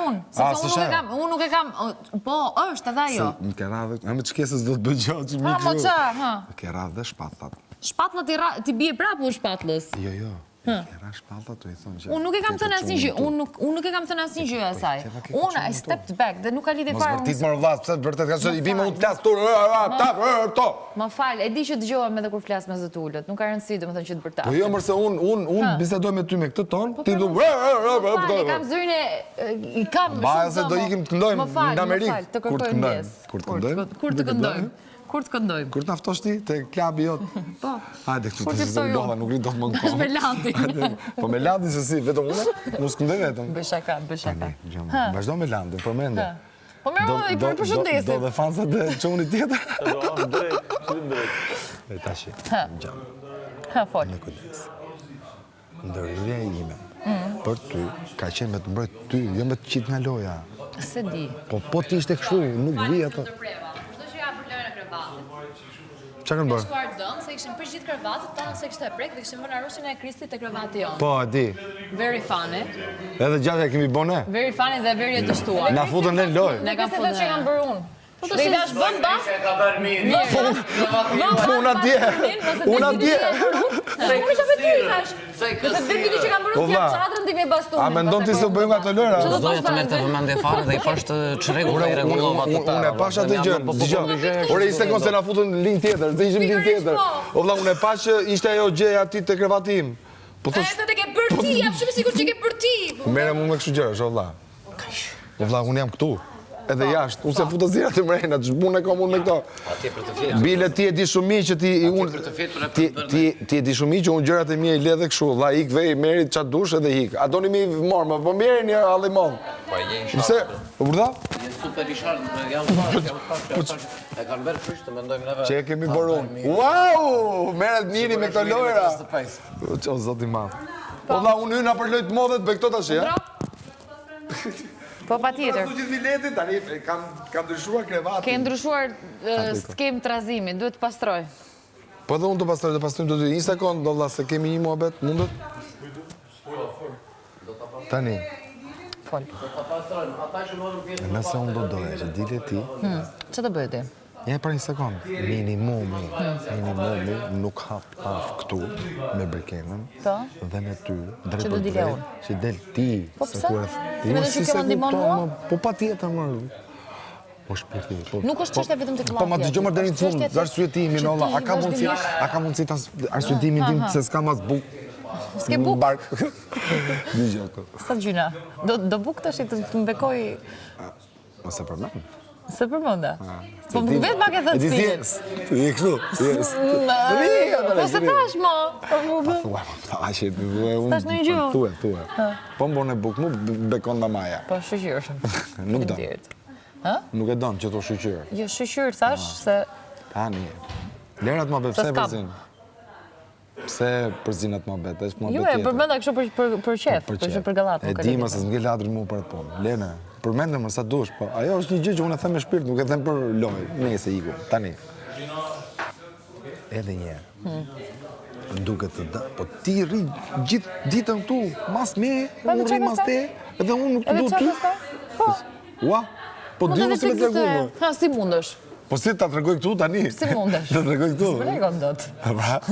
unë. Unë nuk e kam... Po, është edhe ajo. Më ke radhë... A me të shkesës do të bëgjo që Ha, mo qa, ha. Më ke radhë dhe shpatlat. Shpatlat ti bie prapu shpatlës. Jo. Kera shpallat të i thonë që... Unë nuk e kam thënë asnjë gjë, unë nuk e kam thënë asnjë gjë asaj. Unë I stepped back dhe nuk ka lidhje fare. Mos vërtit më rëvlas, pëse vërtet ka që i bime unë plas to. Më fal, e di që dëgjohem edhe kur flas me zë të ullët, nuk ka rëndësi domethënë që të bërtas. Po jo, mërse unë bisedoj me ty me këtë ton, ti du... Më fal, kam zërin i kam... Baja se do ikim të këndojmë në Amerikë. Kur të këndojmë? Kur të këndojmë? Kur të aftosh ti të klabi jot? Po. Hajde këtu të zëndoha, nuk rinë do të më në kohë. Me Landin. Po me Landin se si, vetëm une, mos këndoj vetëm. Bëshaka. Vazhdo me Landin, përmende. Po me i përshëndesim. Do dhe fansat dhe qëmëni tjetër? Do, drejt. E tashi, gjamë. Ha, fol. Në kujdes. Ndërhyrja ime, për ty, ka qenë me të mbrojt ty, jo me të qitë nga loja. Se di. Po ti ishte kështu, nuk vi ato. Qa kanë bërë? Shkuar dëmë, se këshim përgjith krevatit tonë se kështë e prek dhe këshim bërë në rushin e Kristit e krevati jonë. Po, di. Very funny. Edhe gjatë e kemi bone? Very funny dhe very e dështuar. Na futën në lojë. Ne kam futën që kam bërë unë. Dhe i dash bëm bas? Unë atje. Se ku isha për ty, thash. Se dhe viti që kam bërë unë t'jam qadrën t'i me bastunin. A me ndonë ti se bëjmë ato lëra? Doja të merë të vëmendje fare dhe i pashtë çrregull i rregullova të ta. Unë e pash atë gjën, ore i sekond se na futën linjë tjetër, se ishim linjë tjetër. O vlla, unë e pash që ishte ajo gjëja aty te krevati im. Po thosh, E të ke bërë ti, jam shumë sigurt që ke bërë ti. merrem unë me kështu gjëra, o vlla. O vlla, unë jam këtu. Edhe jashtë, unë se futë zira të mrejna, që shbune kom unë me këto. Atje për të fjetur. Bile ti e di shumë mirë që ti e di shumë mirë që unë gjërat e mia i ledhe kështu, vlla ik vej, meri çat dush edhe hik. A doni mi morë, po merrni allimon. Po je i Pse? Po burda? Je super i shartë, jam fashë. E kanë bërë krysh të mendojmë neve. Që e kemi bërë unë. Wow! Merret miri me këto lojra. O zoti i madh. Po vlla unë hyna për lojë të modhe të bëj këto tash, ja? Po patjetër. Ashtu gjithë miletin tani kam ndryshuar krevatin. Ke ndryshuar skem trazimi, duhet të pastroj. Po edhe unë të pastrojmë të dy. Një sekond, do vlla, se kemi një muhabet, mundet? Tani. Fol. Nëse unë do doja që dile ti, Që të bëjë ti? ja për një sekond, minimumi nuk hap af këtu me brekenën dhe me ty, drejt Që do për dile drejt, unë? që del ti. Po pse? Ti Mendoj që kjo më ndihmon mua? Po pa tjetër, më. Po shpirti. Nuk është çështje vetëm tek Po ma dëgjoj më deri në fund, arsyetimin, olla, a ka mundësi ta arsyetimin tim se s'kam as buk. S'ke buk? Dëgjoj këtu. Sa gjyna? Do buk tash të mbekoj... Ose përmend. Se përmenda? Po vetë ma ke thënë spinit. Ti je kështu. Po se tash mo. Thua, tash S'tash në një gjuhë. Thua. Po mbon e buk, mu bekon mamaja. Po shqyqyr. Nuk do. Nuk e don që të shqyqyr. Jo shqyqyr thash se... Tani. Lerat më pse përzin? Pse përzinat më bet? Është më bet. Jo, e përmenda kështu për qef, për gallat. E di më se s'ngel ladri mu për atë punë. Lene, përmende më sa dush, po ajo është një gjë që unë e them me shpirt, nuk e them për lojë. Nëse iku, tani. Edhe një herë. Duket të da, po ti rri gjithë ditën këtu, mas me, unë rri mas te, edhe unë nuk të du ty. Po. Ua, po dy më si me të regumë. Ha, si mundësh? Po si ta të regoj këtu tani? Si mundesh? Ta të regoj këtu? S'plekon dot.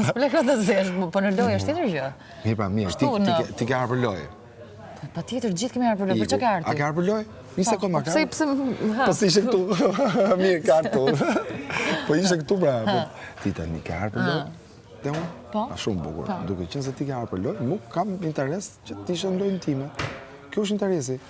S'plekon të zesh, po në lojë është tjetër gjë. Mirë pra, mirë, ti ke arë për lojë. Pa tjetër, gjithë kemi arë për lojë, për që ka arë ti? A ke arë për lojë? Një sekund ma ka arë? Pse, Po si ishe këtu, mirë ka arë këtu. Po ishe këtu pra, ti tani ke arë për lojë? Te unë? Po. A shumë bukur, duke qenë se ti ke arë për lojë, mu kam interes që ti ishe në lojën time. Kjo është interesi.